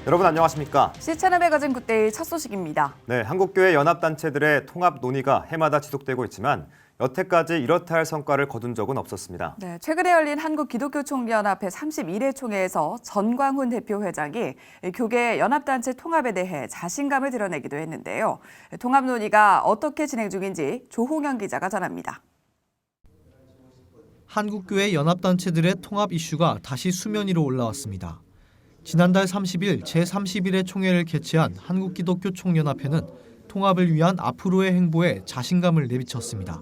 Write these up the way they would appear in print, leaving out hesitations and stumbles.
여러분 안녕하십니까? 시차는 매거진 굿데이 첫 소식입니다. 네, 한국교회 연합단체들의 통합 논의가 해마다 지속되고 있지만 여태까지 이렇다 할 성과를 거둔 적은 없었습니다. 네, 최근에 열린 한국기독교총연합회 31회 총회에서 전광훈 대표 회장이 교계 연합단체 통합에 대해 자신감을 드러내기도 했는데요. 통합 논의가 어떻게 진행 중인지 조홍현 기자가 전합니다. 한국교회 연합단체들의 통합 이슈가 다시 수면 위로 올라왔습니다. 지난달 30일 제31회 총회를 개최한 한국기독교총연합회는 통합을 위한 앞으로의 행보에 자신감을 내비쳤습니다.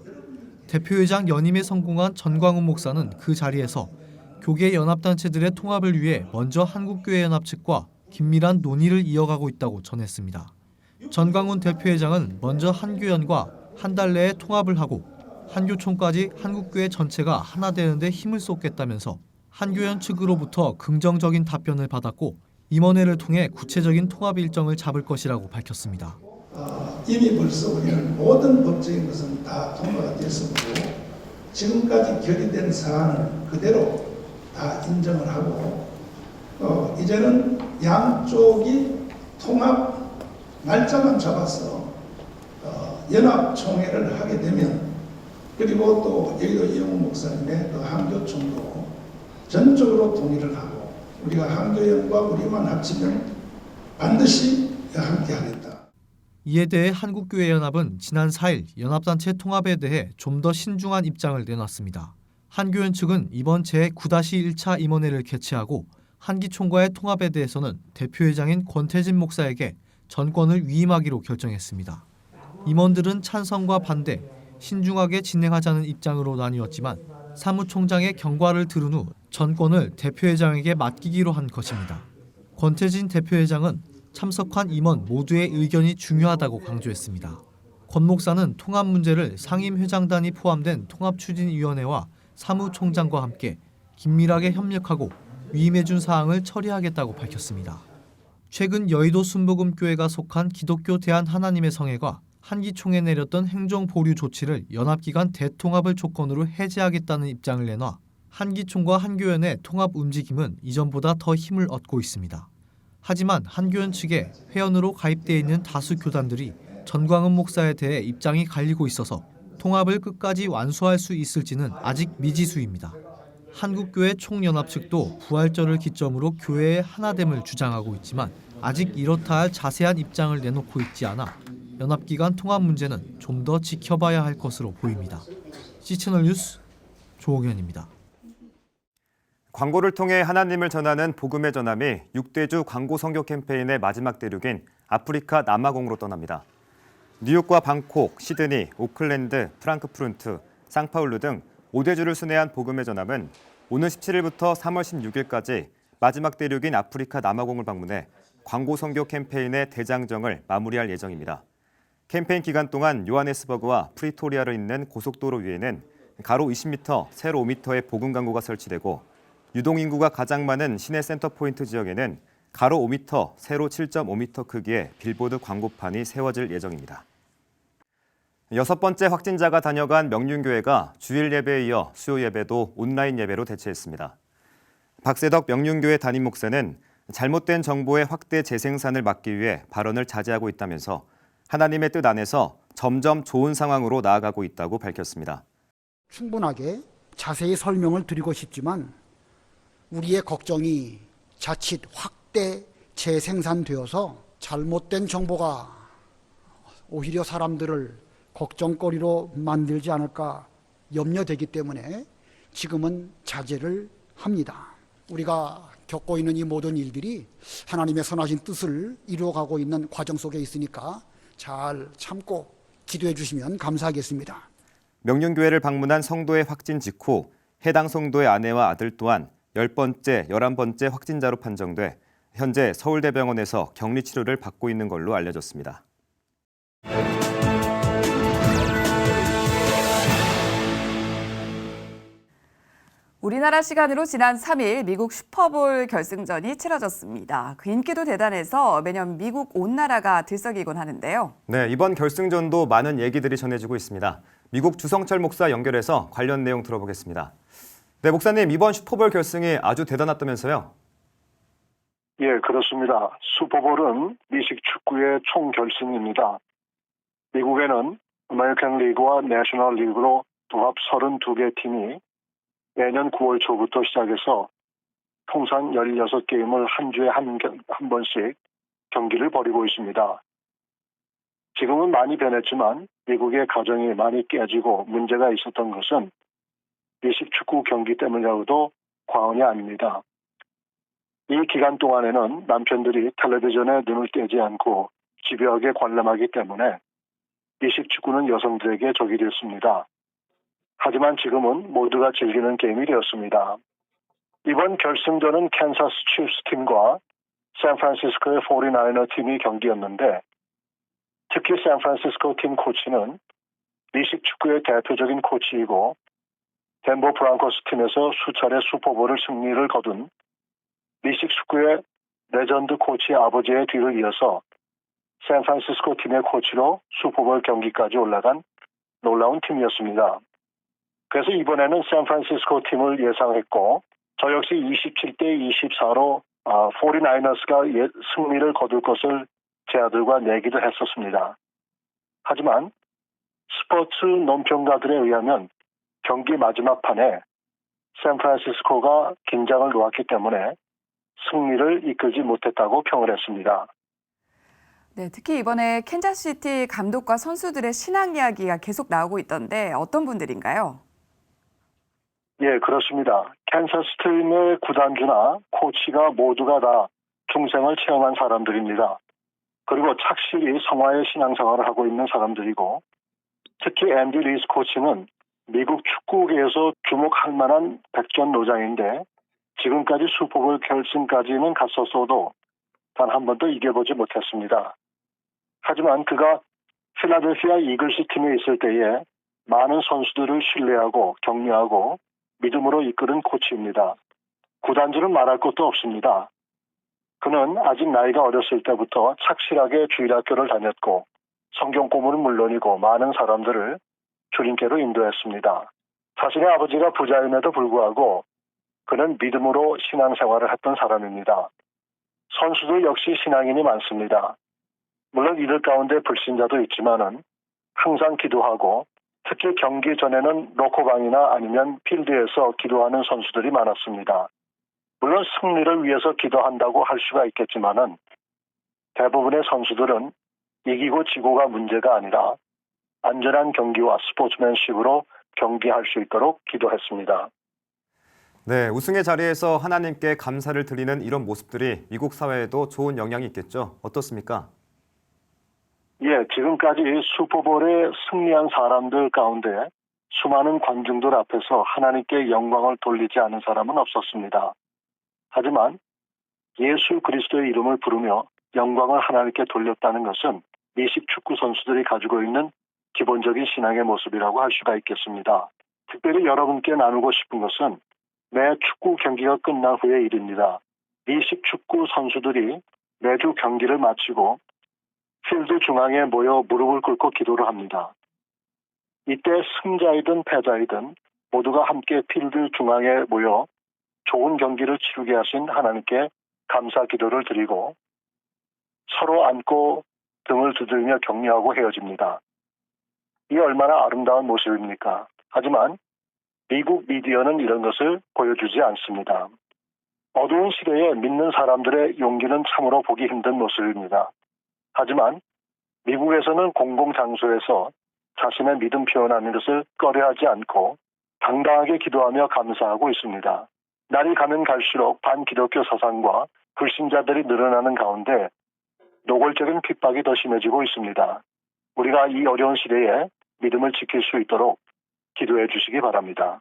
대표회장 연임에 성공한 전광훈 목사는 그 자리에서 교계 연합단체들의 통합을 위해 먼저 한국교회 연합 측과 긴밀한 논의를 이어가고 있다고 전했습니다. 전광훈 대표회장은 먼저 한교연과 한 달 내에 통합을 하고 한교총까지 한국교회 전체가 하나 되는 데 힘을 쏟겠다면서 한교연 측으로부터 긍정적인 답변을 받았고 임원회를 통해 구체적인 통합 일정을 잡을 것이라고 밝혔습니다. 이미 벌써 우리는 모든 법적인 것은 다 통과가 됐었고 지금까지 결의된 사안을 그대로 다 인정을 하고 이제는 양쪽이 통합 날짜만 잡아서 연합총회를 하게 되면 그리고 또 여의도 이용훈 목사님의 그 한교총도 전적으로 동의를 하고 우리가 한교연과 우리만 합치면 반드시 함께 하겠다. 이에 대해 한국교회연합은 지난 4일 연합단체 통합에 대해 좀 더 신중한 입장을 내놨습니다. 한교연 측은 이번 제9-1차 임원회를 개최하고 한기총과의 통합에 대해서는 대표회장인 권태진 목사에게 전권을 위임하기로 결정했습니다. 임원들은 찬성과 반대, 신중하게 진행하자는 입장으로 나뉘었지만 사무총장의 경과를 들은 후 전권을 대표회장에게 맡기기로 한 것입니다. 권태진 대표회장은 참석한 임원 모두의 의견이 중요하다고 강조했습니다. 권 목사는 통합 문제를 상임회장단이 포함된 통합추진위원회와 사무총장과 함께 긴밀하게 협력하고 위임해준 사항을 처리하겠다고 밝혔습니다. 최근 여의도 순복음교회가 속한 기독교 대한하나님의 성회가 한기총에 내렸던 행정보류 조치를 연합기관 대통합을 조건으로 해제하겠다는 입장을 내놔 한기총과 한교연의 통합 움직임은 이전보다 더 힘을 얻고 있습니다. 하지만 한교연 측에 회원으로 가입돼 있는 다수 교단들이 전광훈 목사에 대해 입장이 갈리고 있어서 통합을 끝까지 완수할 수 있을지는 아직 미지수입니다. 한국교회 총연합 측도 부활절을 기점으로 교회의 하나됨을 주장하고 있지만 아직 이렇다 할 자세한 입장을 내놓고 있지 않아 연합기관 통합 문제는 좀 더 지켜봐야 할 것으로 보입니다. C채널 뉴스 조홍현입니다. 광고를 통해 하나님을 전하는 복음의 전함이 6대주 광고 선교 캠페인의 마지막 대륙인 아프리카 남아공으로 떠납니다. 뉴욕과 방콕, 시드니, 오클랜드, 프랑크푸르트, 상파울루 등 5대주를 순회한 복음의 전함은 오는 17일부터 3월 16일까지 마지막 대륙인 아프리카 남아공을 방문해 광고 선교 캠페인의 대장정을 마무리할 예정입니다. 캠페인 기간 동안 요하네스버그와 프리토리아를 잇는 고속도로 위에는 가로 20m, 세로 5m의 복음 광고가 설치되고 유동인구가 가장 많은 시내 센터포인트 지역에는 가로 5m, 세로 7.5m 크기의 빌보드 광고판이 세워질 예정입니다. 6번째 확진자가 다녀간 명륜교회가 주일 예배에 이어 수요 예배도 온라인 예배로 대체했습니다. 박세덕 명륜교회 담임 목사는 잘못된 정보의 확대 재생산을 막기 위해 발언을 자제하고 있다면서 하나님의 뜻 안에서 점점 좋은 상황으로 나아가고 있다고 밝혔습니다. 충분하게 자세히 설명을 드리고 싶지만 우리의 걱정이 자칫 확대 재생산되어서 잘못된 정보가 오히려 사람들을 걱정거리로 만들지 않을까 염려되기 때문에 지금은 자제를 합니다. 우리가 겪고 있는 이 모든 일들이 하나님의 선하신 뜻을 이루어가고 있는 과정 속에 있으니까 잘 참고 기도해 주시면 감사하겠습니다. 명륜교회를 방문한 성도의 확진 직후 해당 성도의 아내와 아들 또한 10번째, 11번째 확진자로 판정돼 현재 서울대병원에서 격리 치료를 받고 있는 걸로 알려졌습니다. 우리나라 시간으로 지난 3일 미국 슈퍼볼 결승전이 치러졌습니다. 그 인기도 대단해서 매년 미국 온 나라가 들썩이곤 하는데요. 네, 이번 결승전도 많은 얘기들이 전해지고 있습니다. 미국 주성철 목사 연결해서 관련 내용 들어보겠습니다. 네, 목사님, 이번 슈퍼볼 결승이 아주 대단했다면서요? 예, 그렇습니다. 슈퍼볼은 미식 축구의 총결승입니다. 미국에는 아메리칸 리그와 내셔널 리그로 통합 32개 팀이 매년 9월 초부터 시작해서 통산 16게임을 한 주에 한 번씩 경기를 벌이고 있습니다. 지금은 많이 변했지만 미국의 가정이 많이 깨지고 문제가 있었던 것은 미식 축구 경기 때문이라고도 과언이 아닙니다. 이 기간 동안에는 남편들이 텔레비전에 눈을 떼지 않고 집요하게 관람하기 때문에 미식 축구는 여성들에게 적이 됐습니다. 하지만 지금은 모두가 즐기는 게임이 되었습니다. 이번 결승전은 캔사스 치프스 팀과 샌프란시스코의 49ers 팀이 경기였는데 특히 샌프란시스코 팀 코치는 미식 축구의 대표적인 코치이고 덴버 브랑코스 팀에서 수차례 슈퍼볼을 승리를 거둔 미식 축구의 레전드 코치 아버지의 뒤를 이어서 샌프란시스코 팀의 코치로 슈퍼볼 경기까지 올라간 놀라운 팀이었습니다. 그래서 이번에는 샌프란시스코 팀을 예상했고 저 역시 27대 24로 49ers가 승리를 거둘 것을 제 아들과 내기도 했었습니다. 하지만 스포츠 논평가들에 의하면 경기 마지막 판에 샌프란시스코가 긴장을 놓았기 때문에 승리를 이끌지 못했다고 평을 했습니다. 네, 특히 이번에 캔자스시티 감독과 선수들의 신앙 이야기가 계속 나오고 있던데 어떤 분들인가요? 예, 그렇습니다. 캔자스팀의 구단주나 코치가 모두가 다 중생을 체험한 사람들입니다. 그리고 착실히 성화의 신앙생활을 하고 있는 사람들이고 특히 앤디 리스 코치는 미국 축구계에서 주목할 만한 백전노장인데 지금까지 슈퍼볼 결승까지는 갔었어도 단 한 번도 이겨보지 못했습니다. 하지만 그가 필라델피아 이글스 팀에 있을 때에 많은 선수들을 신뢰하고 격려하고 믿음으로 이끄는 코치입니다. 구단주는 말할 것도 없습니다. 그는 아직 나이가 어렸을 때부터 착실하게 주일학교를 다녔고 성경 공부는 물론이고 많은 사람들을 주님께로 인도했습니다. 자신의 아버지가 부자임에도 불구하고 그는 믿음으로 신앙생활을 했던 사람입니다. 선수들 역시 신앙인이 많습니다. 물론 이들 가운데 불신자도 있지만은 항상 기도하고 특히 경기 전에는 로커방이나 아니면 필드에서 기도하는 선수들이 많았습니다. 물론 승리를 위해서 기도한다고 할 수가 있겠지만은 대부분의 선수들은 이기고 지고가 문제가 아니라 안전한 경기와 스포츠맨십으로 경기할 수 있도록 기도했습니다. 네, 우승의 자리에서 하나님께 감사를 드리는 이런 모습들이 미국 사회에도 좋은 영향이 있겠죠. 어떻습니까? 예, 지금까지 슈퍼볼에 승리한 사람들 가운데 수많은 관중들 앞에서 하나님께 영광을 돌리지 않은 사람은 없었습니다. 하지만 예수 그리스도의 이름을 부르며 영광을 하나님께 돌렸다는 것은 미식 축구 선수들이 가지고 있는 기본적인 신앙의 모습이라고 할 수가 있겠습니다. 특별히 여러분께 나누고 싶은 것은 매 축구 경기가 끝난 후의 일입니다. 미식 축구 선수들이 매주 경기를 마치고 필드 중앙에 모여 무릎을 꿇고 기도를 합니다. 이때 승자이든 패자이든 모두가 함께 필드 중앙에 모여 좋은 경기를 치르게 하신 하나님께 감사 기도를 드리고 서로 안고 등을 두들며 격려하고 헤어집니다. 이 얼마나 아름다운 모습입니까? 하지만 미국 미디어는 이런 것을 보여주지 않습니다. 어두운 시대에 믿는 사람들의 용기는 참으로 보기 힘든 모습입니다. 하지만 미국에서는 공공장소에서 자신의 믿음 표현하는 것을 꺼려하지 않고 당당하게 기도하며 감사하고 있습니다. 날이 가면 갈수록 반기독교 사상과 불신자들이 늘어나는 가운데 노골적인 핍박이 더 심해지고 있습니다. 우리가 이 어려운 시대에 믿음을 지킬 수 있도록 기도해 주시기 바랍니다.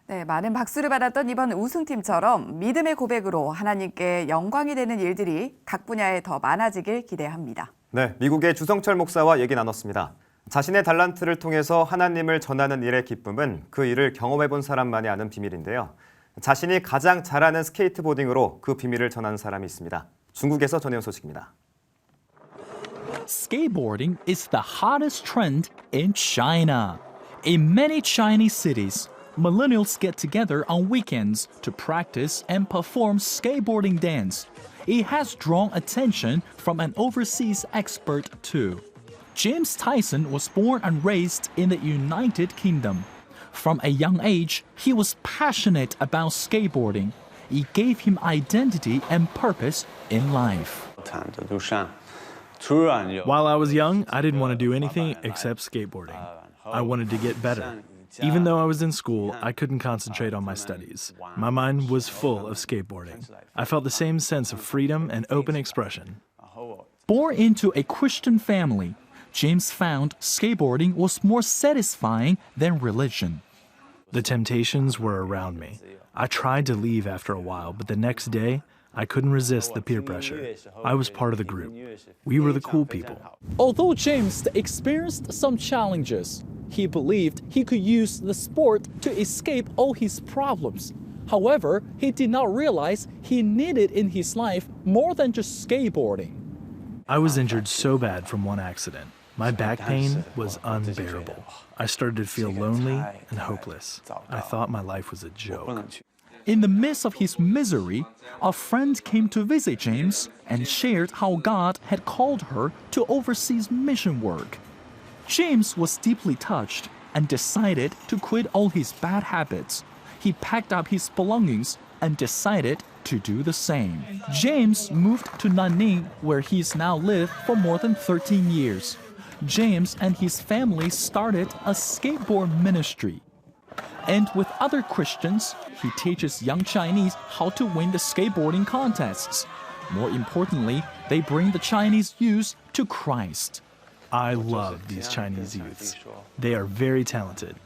네, 많은 박수를 받았던 이번 우승팀처럼 믿음의 고백으로 하나님께 영광이 되는 일들이 각 분야에 더 많아지길 기대합니다. 네, 미국의 주성철 목사와 얘기 나눴습니다. 자신의 달란트를 통해서 하나님을 전하는 일의 기쁨은 그 일을 경험해본 사람만이 아는 비밀인데요. 자신이 가장 잘하는 스케이트보딩으로 그 비밀을 전하는 사람이 있습니다. 중국에서 전해온 소식입니다. Skateboarding is the hottest trend in China. In many Chinese cities, millennials get together on weekends to practice and perform skateboarding dance. It has drawn attention from an overseas expert too. James Tyson was born and raised in the United Kingdom. From a young age, he was passionate about skateboarding. It gave him identity and purpose in life. While I was young, I didn't want to do anything except skateboarding. I wanted to get better. Even though I was in school, I couldn't concentrate on my studies. My mind was full of skateboarding. I felt the same sense of freedom and open expression. Born into a Christian family, James found skateboarding was more satisfying than religion. The temptations were around me. I tried to leave after a while, but the next day, I couldn't resist the peer pressure. I was part of the group. We were the cool people. Although James experienced some challenges, he believed he could use the sport to escape all his problems. However, he did not realize he needed in his life more than just skateboarding. I was injured so bad from one accident. My back pain was unbearable. I started to feel lonely and hopeless. I thought my life was a joke. In the midst of his misery, a friend came to visit James and shared how God had called her to overseas mission work. James was deeply touched and decided to quit all his bad habits. He packed up his belongings and decided to do the same. James moved to Nanning, where he's now lived for more than 13 years. James and his family started a skateboard ministry. And with other Christians, he teaches young Chinese how to win the skateboarding contests. More importantly, they bring the Chinese youth to Christ. I love these Chinese youths. They are very talented.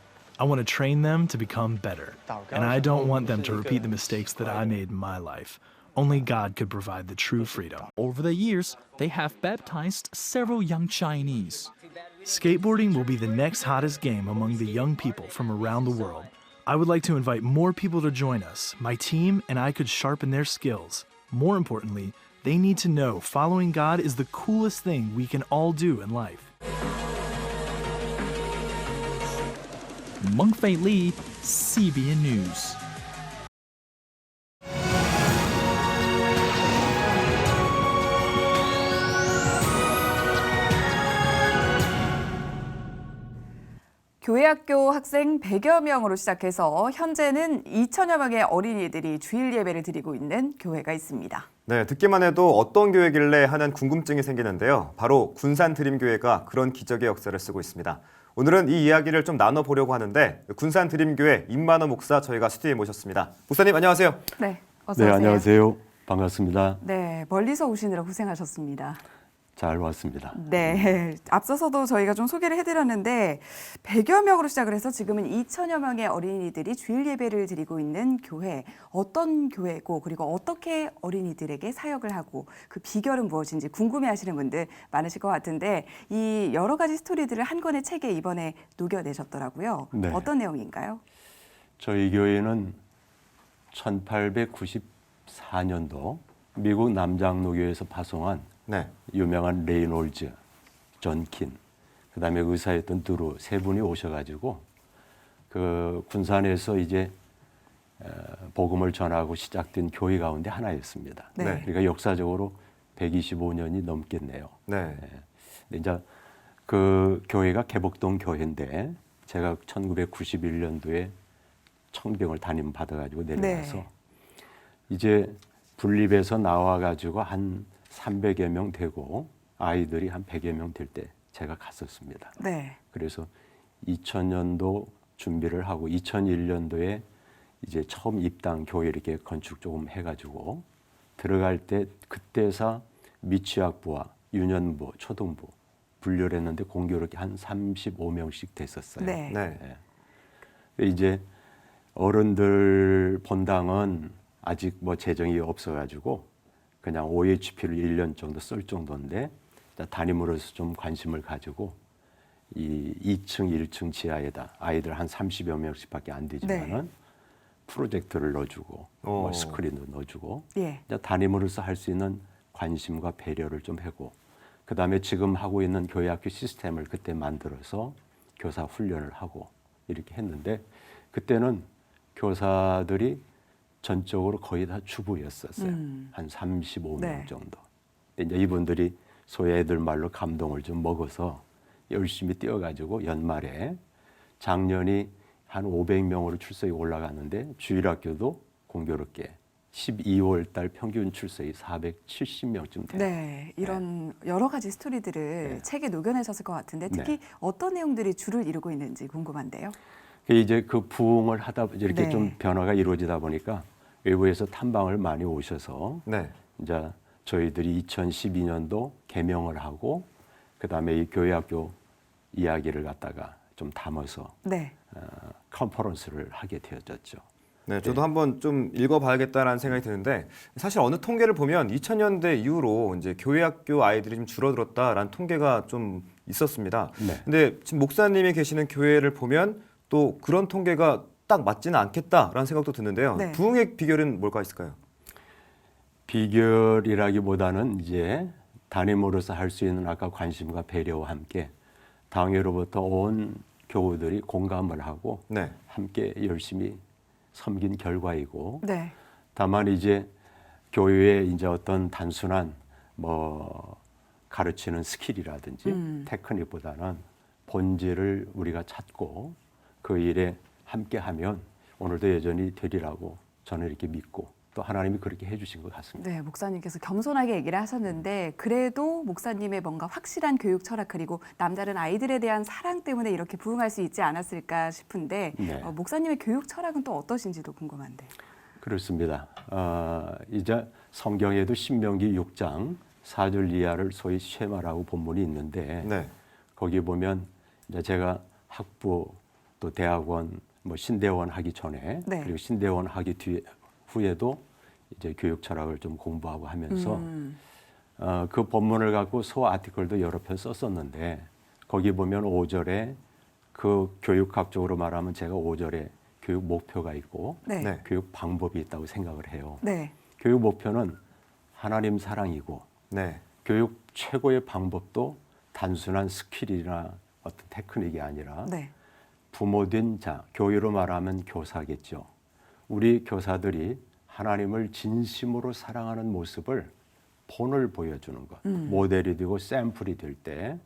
I want to train them to become better. And I don't want them to repeat the mistakes that I made in my life. Only God could provide the true freedom. Over the years, they have baptized several young Chinese. Skateboarding will be the next hottest game among the young people from around the world. I would like to invite more people to join us. My team and I could sharpen their skills. More importantly, they need to know following God is the coolest thing we can all do in life. Mengfei Li, CBN News. 교회학교 학생 100여 명으로 시작해서 현재는 2천여 명의 어린이들이 주일 예배를 드리고 있는 교회가 있습니다. 네, 듣기만 해도 어떤 교회길래 하는 궁금증이 생기는데요. 바로 군산드림교회가 그런 기적의 역사를 쓰고 있습니다. 오늘은 이 이야기를 좀 나눠보려고 하는데 군산드림교회 임만호 목사 저희가 스튜디오에 모셨습니다. 목사님 안녕하세요. 네, 어서 오세요. 네, 안녕하세요. 반갑습니다. 네, 멀리서 오시느라 고생하셨습니다. 잘 왔습니다. 네, 앞서서도 저희가 좀 소개를 해드렸는데 100여 명으로 시작을 해서 지금은 2천여 명의 어린이들이 주일 예배를 드리고 있는 교회. 어떤 교회고 그리고 어떻게 어린이들에게 사역을 하고 그 비결은 무엇인지 궁금해하시는 분들 많으실 것 같은데 이 여러 가지 스토리들을 한 권의 책에 이번에 녹여내셨더라고요. 네. 어떤 내용인가요? 저희 교회는 1894년도 미국 남장로교에서 파송한 네. 유명한 레이놀즈, 존킨, 그다음에 의사였던 드루 세 분이 오셔가지고 그 군산에서 이제 복음을 전하고 시작된 교회 가운데 하나였습니다. 네. 그러니까 역사적으로 125년이 넘겠네요. 네. 근데 이제 그 교회가 개복동 교회인데 제가 1991년도에 청병을 담임 받아가지고 내려와서 네. 이제 분립해서 나와가지고 한 300여 명 되고 아이들이 한 100여 명 될 때 제가 갔었습니다. 네. 그래서 2000년도 준비를 하고 2001년도에 이제 처음 입당 교회 이렇게 건축 조금 해가지고 들어갈 때 그때서 미취학부와 유년부, 초등부 분류를 했는데 공교롭게 한 35명씩 됐었어요. 네. 네. 이제 어른들 본당은 아직 뭐 재정이 없어가지고 그냥 OHP를 1년 정도 쓸 정도인데 담임으로서 좀 관심을 가지고 이 2층, 1층 지하에다 아이들 한 30여 명씩밖에 안 되지만은 프로젝터를 넣어주고 뭐 스크린도 넣어주고 예. 담임으로서 할 수 있는 관심과 배려를 좀 하고 그다음에 지금 하고 있는 교회학교 시스템을 그때 만들어서 교사 훈련을 하고 이렇게 했는데 그때는 교사들이 전적으로 거의 다 주부였었어요. 한 35명 네. 정도. 근데 이제 이분들이 소위 애들 말로 감동을 좀 먹어서 열심히 뛰어가지고 연말에 작년이 한 500명으로 출석이 올라갔는데 주일학교도 공교롭게 12월 달 평균 출석이 470명쯤 돼요. 네, 이런 여러 가지 스토리들을 네. 책에 녹여내셨을 것 같은데 특히 네. 어떤 내용들이 주를 이루고 있는지 궁금한데요. 이제 그 부흥을 하다 이렇게 네. 좀 변화가 이루어지다 보니까 외부에서 탐방을 많이 오셔서 네. 이제 저희들이 2012년도 개명을 하고 그다음에 이 교회학교 이야기를 갖다가 좀 담아서 네, 컨퍼런스를 하게 되어졌죠. 네, 저도 한번 좀 읽어봐야겠다라는 생각이 드는데 사실 어느 통계를 보면 2000년대 이후로 이제 교회학교 아이들이 좀 줄어들었다라는 통계가 좀 있었습니다. 네. 근데 지금 목사님이 계시는 교회를 보면 또 그런 통계가 딱 맞지는 않겠다라는 생각도 드는데요. 네. 부흥의 비결은 뭘까 있을까요? 비결이라기보다는 이제 담임으로서 할 수 있는 아까 관심과 배려와 함께 당회로부터 온 교우들이 공감을 하고 네. 함께 열심히 섬긴 결과이고 네, 다만 이제 교회의 이제 어떤 단순한 뭐 가르치는 스킬이라든지 테크닉보다는 본질을 우리가 찾고 그 일에 함께하면 오늘도 여전히 되리라고 저는 이렇게 믿고 또 하나님이 그렇게 해주신 것 같습니다. 네, 목사님께서 겸손하게 얘기를 하셨는데 그래도 목사님의 뭔가 확실한 교육 철학 그리고 남다른 아이들에 대한 사랑 때문에 이렇게 부흥할 수 있지 않았을까 싶은데 네. 목사님의 교육 철학은 또 어떠신지도 궁금한데. 그렇습니다. 이제 성경에도 신명기 6장 4절 이하를 소위 쉐마라고 본문이 있는데 네. 거기 보면 이제 제가 학부 또 대학원 뭐 신대원 하기 전에 네. 그리고 신대원 하기 후에도 이제 교육 철학을 좀 공부하고 하면서 그 본문을 갖고 소 아티클도 여러 편 썼었는데 거기 보면 5절에 그 교육학적으로 말하면 제가 5절에 교육 목표가 있고 네, 네. 교육 방법이 있다고 생각을 해요. 네, 교육 목표는 하나님 사랑이고 네. 교육 최고의 방법도 단순한 스킬이나 어떤 테크닉이 아니라 네, 부모된 자, 교회로 말하면 교사겠죠. 우리 교사들이 하나님을 진심으로 사랑하는 모습을 본을 보여주는 것, 모델이 되고 샘플이 될 때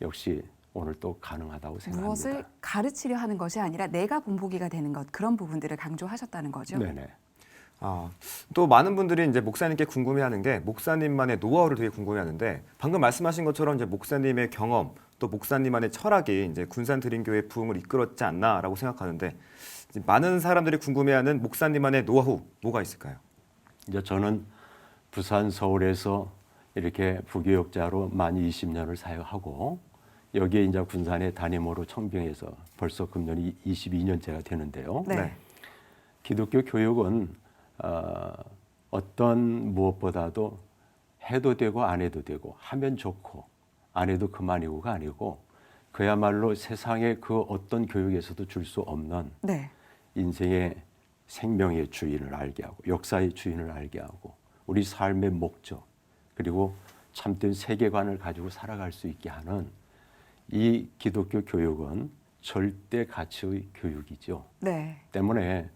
역시 오늘 또 가능하다고 생각합니다. 무엇을 가르치려 하는 것이 아니라 내가 본보기가 되는 것 그런 부분들을 강조하셨다는 거죠. 네네. 또 많은 분들이 이제 목사님께 궁금해하는 게 목사님만의 노하우를 되게 궁금해하는데 방금 말씀하신 것처럼 이제 목사님의 경험 또 목사님만의 철학이 이제 군산드림교회 부흥을 이끌었지 않나라고 생각하는데 이제 많은 사람들이 궁금해하는 목사님만의 노하우 뭐가 있을까요? 이제 저는 부산, 서울에서 이렇게 부교육자로 만 20년을 사역하고 여기에 이제 군산의 담임으로 청빙해서 벌써 금년이 22년째가 되는데요. 네. 기독교 교육은 어떤 무엇보다도 해도 되고 안 해도 되고 하면 좋고 안 해도 그만이고가 아니고 그야말로 세상의 그 어떤 교육에서도 줄 수 없는 네, 인생의 생명의 주인을 알게 하고 역사의 주인을 알게 하고 우리 삶의 목적 그리고 참된 세계관을 가지고 살아갈 수 있게 하는 이 기독교 교육은 절대 가치의 교육이죠. 네, 때문에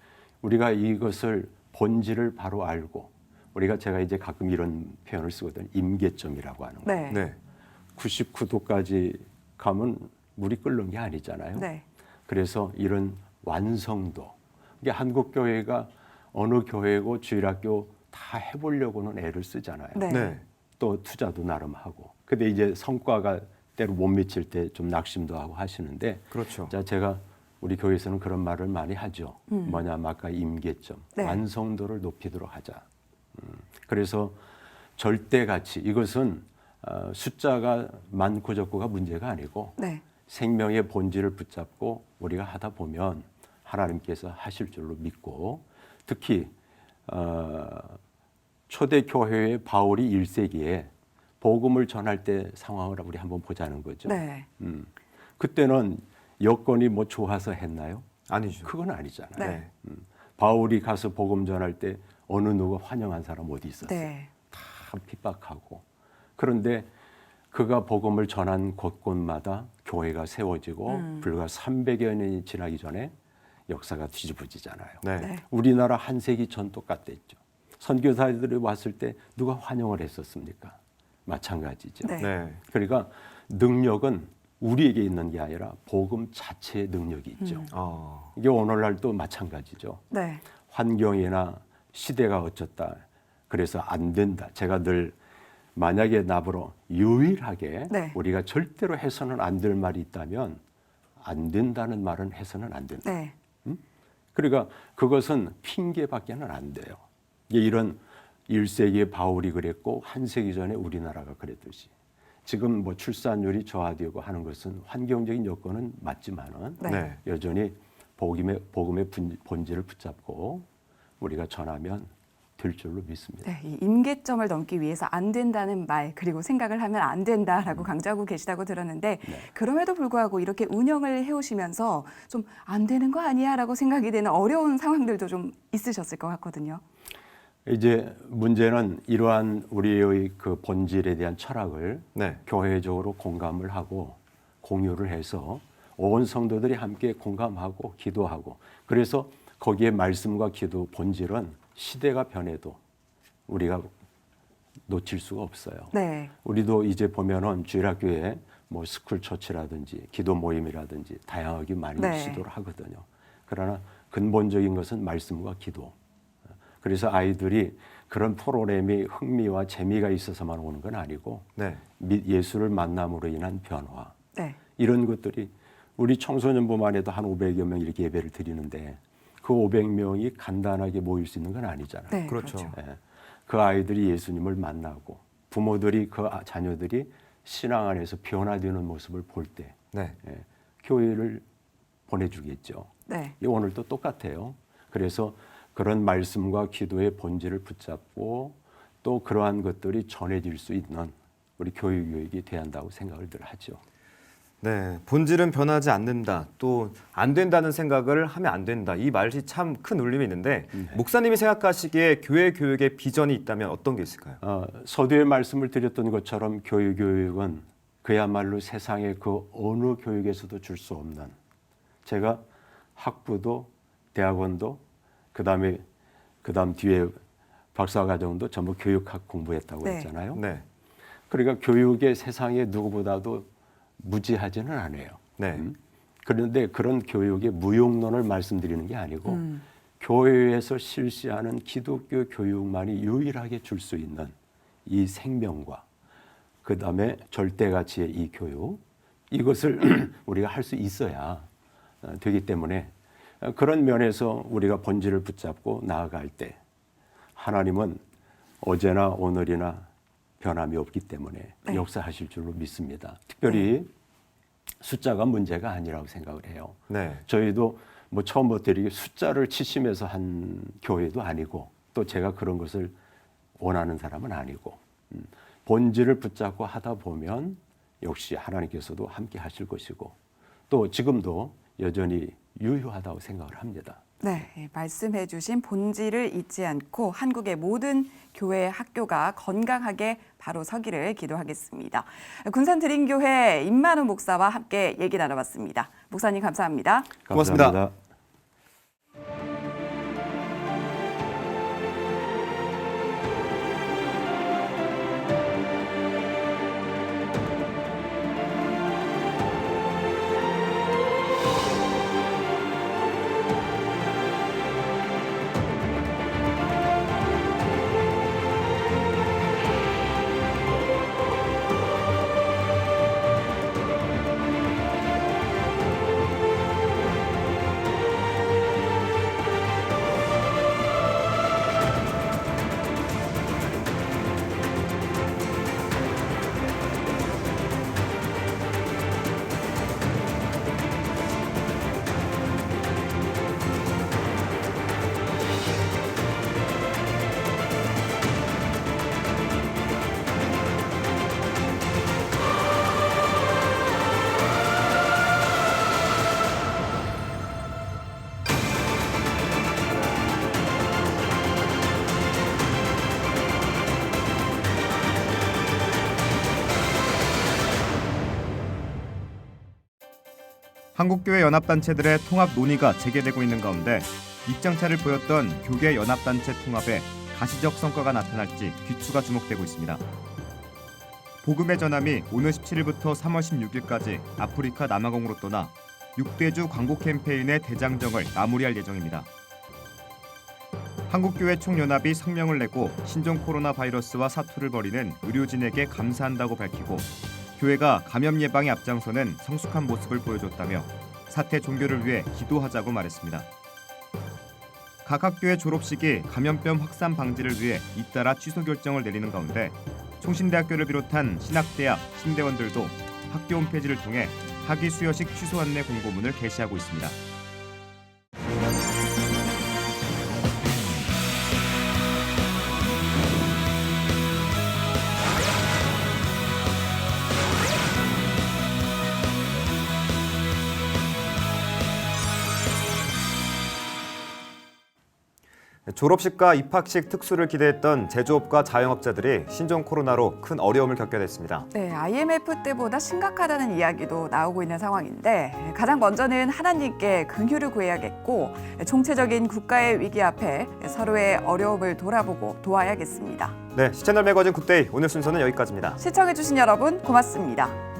우리가 이것을 본질을 바로 알고 제가 이제 가끔 이런 표현을 쓰거든요. 임계점이라고 하는 거. 네, 네. 99도까지 가면 물이 끓는 게 아니잖아요. 네, 그래서 이런 완성도. 이게 한국 교회가 어느 교회고 주일학교 다 해보려고는 애를 쓰잖아요. 네. 네. 또 투자도 나름 하고. 근데 이제 성과가 때로 못 미칠 때 좀 낙심도 하고 하시는데. 그렇죠. 자, 제가 우리 교회에서는 그런 말을 많이 하죠. 뭐냐면 아까 임계점, 네. 완성도를 높이도록 하자. 그래서 절대 가치 이것은 숫자가 많고 적고가 문제가 아니고 네, 생명의 본질을 붙잡고 우리가 하다 보면 하나님께서 하실 줄로 믿고 특히 초대 교회의 바울이 1세기에 복음을 전할 때 상황을 우리 한번 보자는 거죠. 네, 그때는 여건이 뭐 좋아서 했나요? 아니죠. 그건 아니잖아요. 네. 바울이 가서 복음 전할 때 어느 누가 환영한 사람 어디 있었어요? 네, 다 핍박하고. 그런데 그가 복음을 전한 곳곳마다 교회가 세워지고 불과 300여 년이 지나기 전에 역사가 뒤집어지잖아요. 네. 네. 우리나라 한 세기 전 똑같았죠. 선교사들이 왔을 때 누가 환영을 했었습니까? 마찬가지죠. 네. 네. 그러니까 능력은 우리에게 있는 게 아니라 복음 자체의 능력이 있죠. 이게 오늘날도 마찬가지죠. 네. 환경이나 시대가 어쩌다 그래서 안 된다. 제가 늘 만약에 나보러 유일하게 네. 우리가 절대로 해서는 안 될 말이 있다면 안 된다는 말은 해서는 안 된다. 네. 그러니까 그것은 핑계밖에는 안 돼요. 이런 1세기에 바울이 그랬고 한 세기 전에 우리나라가 그랬듯이 지금 뭐 출산율이 저하되고 하는 것은 환경적인 여건은 맞지만은 네. 네. 여전히 복음의 본질을 붙잡고 우리가 전하면 될 줄로 믿습니다. 네, 이 임계점을 넘기 위해서 안 된다는 말 그리고 생각을 하면 안 된다라고 강조하고 계시다고 들었는데 그럼에도 불구하고 이렇게 운영을 해오시면서 좀 안 되는 거 아니야라고 생각이 되는 어려운 상황들도 좀 있으셨을 것 같거든요. 이제 문제는 이러한 우리의 그 본질에 대한 철학을 네. 교회적으로 공감을 하고 공유를 해서 온 성도들이 함께 공감하고 기도하고 그래서 거기에 말씀과 기도 본질은 시대가 변해도 우리가 놓칠 수가 없어요. 네. 우리도 이제 보면은 주일학교에 뭐 스쿨 처치라든지 기도 모임이라든지 다양하게 많이 네. 시도를 하거든요. 그러나 근본적인 것은 말씀과 기도. 그래서 아이들이 그런 프로그램이 흥미와 재미가 있어서만 오는 건 아니고 네. 예수를 만남으로 인한 변화 네. 이런 것들이 우리 청소년부만 해도 한 500여 명 이렇게 예배를 드리는데 그 500명이 간단하게 모일 수 있는 건 아니잖아요. 네. 그렇죠. 예. 그 아이들이 예수님을 만나고 부모들이 그 자녀들이 신앙 안에서 변화되는 모습을 볼 때 네. 교회를 보내주겠죠. 네. 오늘도 똑같아요. 그래서 그런 말씀과 기도의 본질을 붙잡고 또 그러한 것들이 전해질 수 있는 우리 교육이 돼야 한다고 생각을 늘 하죠. 네, 본질은 변하지 않는다. 또 안 된다는 생각을 하면 안 된다. 이 말이 참 큰 울림이 있는데 목사님이 생각하시기에 교회 교육의 비전이 있다면 어떤 게 있을까요? 서두에 말씀을 드렸던 것처럼 교육은 그야말로 세상의 그 어느 교육에서도 줄 수 없는 제가 학부도 대학원도 그다음 뒤에 박사과정도 전부 교육학 공부했다고 네. 했잖아요. 네. 그러니까 교육의 세상에 누구보다도 무지하지는 않아요. 네. 그런데 그런 교육의 무용론을 말씀드리는 게 아니고 교회에서 실시하는 기독교 교육만이 유일하게 줄 수 있는 이 생명과 그다음에 절대가치의 이 교육 이것을 우리가 할 수 있어야 되기 때문에 그런 면에서 우리가 본질을 붙잡고 나아갈 때 하나님은 어제나 오늘이나 변함이 없기 때문에 네. 역사하실 줄로 믿습니다. 특별히 숫자가 문제가 아니라고 생각을 해요. 네. 저희도 뭐 처음부터 이렇게 숫자를 치심해서 한 교회도 아니고 또 제가 그런 것을 원하는 사람은 아니고 본질을 붙잡고 하다 보면 역시 하나님께서도 함께 하실 것이고 또 지금도 여전히 유효하다고 생각을 합니다. 네, 말씀해 주신 본질을 잊지 않고 한국의 모든 교회 학교가 건강하게 바로 서기를 기도하겠습니다. 군산 드림교회 임만우 목사와 함께 얘기 나눠봤습니다. 목사님 감사합니다. 고맙습니다. 감사합니다. 한국교회 연합단체들의 통합 논의가 재개되고 있는 가운데 입장차를 보였던 교계 연합단체 통합에 가시적 성과가 나타날지 귀추가 주목되고 있습니다. 복음의 전함이 오늘 17일부터 3월 16일까지 아프리카 남아공으로 떠나 6대주 광고 캠페인의 대장정을 마무리할 예정입니다. 한국교회 총연합이 성명을 내고 신종 코로나 바이러스와 사투를 벌이는 의료진에게 감사한다고 밝히고 교회가 감염 예방에 앞장서는 성숙한 모습을 보여줬다며 사태 종결을 위해 기도하자고 말했습니다. 각 학교의 졸업식이 감염병 확산 방지를 위해 잇따라 취소 결정을 내리는 가운데 총신대학교를 비롯한 신학대학, 신대원들도 학교 홈페이지를 통해 학위 수여식 취소 안내 공고문을 게시하고 있습니다. 졸업식과 입학식 특수를 기대했던 제조업과 자영업자들이 신종 코로나로 큰 어려움을 겪게 됐습니다. 네, IMF 때보다 심각하다는 이야기도 나오고 있는 상황인데 가장 먼저는 하나님께 긍휼을 구해야겠고 총체적인 국가의 위기 앞에 서로의 어려움을 돌아보고 도와야겠습니다. 네, 시채널 매거진 굿데이 오늘 순서는 여기까지입니다. 시청해주신 여러분 고맙습니다.